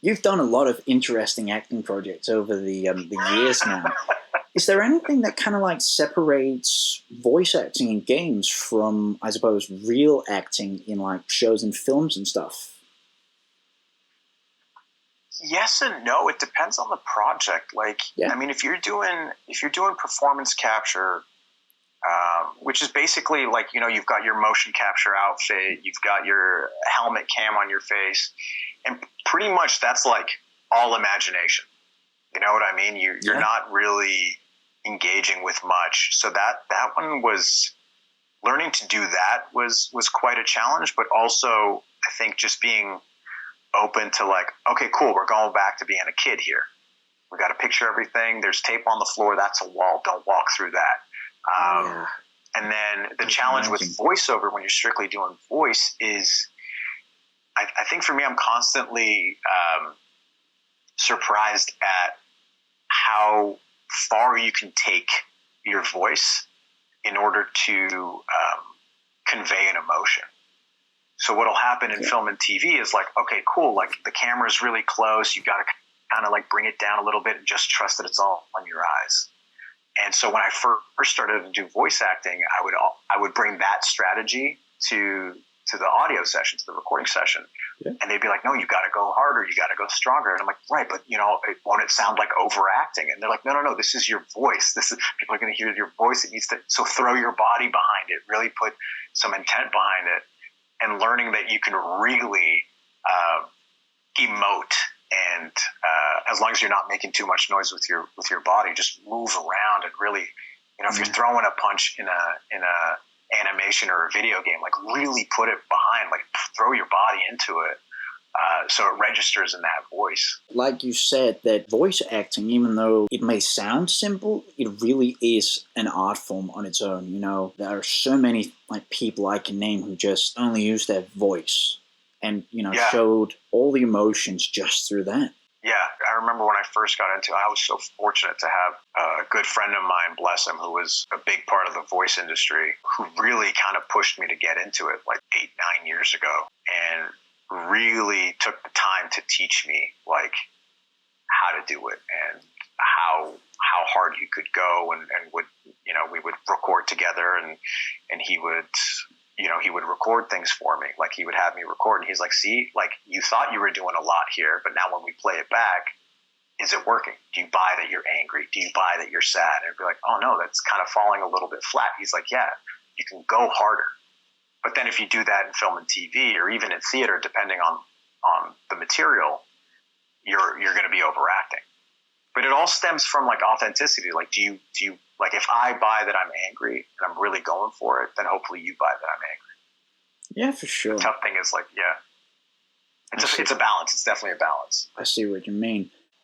You've done a lot of interesting acting projects over the years now. Is there anything that kind of like separates voice acting in games from, I suppose, real acting in like shows and films and stuff? Yes and no. It depends on the project. Like, yeah. I mean, if you're doing performance capture, which is basically like, you know, you've got your motion capture outfit, you've got your helmet cam on your face, and pretty much that's like all imagination. You know what I mean? You're not really engaging with much. So that one was, learning to do that was quite a challenge, but also I think just being open to like, okay, cool, we're going back to being a kid here. We got to picture everything. There's tape on the floor. That's a wall. Don't walk through that. And then the challenge with voiceover when you're strictly doing voice is, I think for me, I'm constantly surprised at how far you can take your voice in order to convey an emotion. So what'll happen in film and TV is like, okay, cool, like the camera's really close. You got to kind of like bring it down a little bit and just trust that it's all on your eyes. And so when I first started to do voice acting, I would bring that strategy to the audio session, to the recording session. Yeah. And they'd be like, no, you got to go harder. You got to go stronger. And I'm like, right, but you know, won't it sound like overacting? And they're like, no, this is your voice. People are going to hear your voice. It needs to, so throw your body behind it, really put some intent behind it, and learning that you can really emote. And as long as you're not making too much noise with your body, just move around and really, you know, if you're throwing a punch in a animation or a video game, like really put it behind, like throw your body into it, so it registers in that voice. Like you said, that voice acting, even though it may sound simple, it really is an art form on its own. You know, there are so many like people I can name who just only use their voice and, you know, showed all the emotions just through that. Yeah, I remember when I first got into it, I was so fortunate to have a good friend of mine, bless him, who was a big part of the voice industry, who really kind of pushed me to get into it like 8-9 years ago, and really took the time to teach me like how to do it and how hard you could go, and would, you know, we would record together, and he would, you know, he would record things for me. Like he would have me record, and he's like, see, like you thought you were doing a lot here, but now when we play it back, is it working? Do you buy that you're angry? Do you buy that you're sad? And I'd be like, oh no, that's kind of falling a little bit flat. He's like, yeah, you can go harder. But then if you do that in film and TV, or even in theater, depending on the material, you're going to be overacting. But it all stems from like authenticity. Like, do you like, if I buy that I'm angry and I'm really going for it, then hopefully you buy that I'm angry. Yeah, for sure. The tough thing is like, it's a balance. It's definitely a balance. I see what you mean.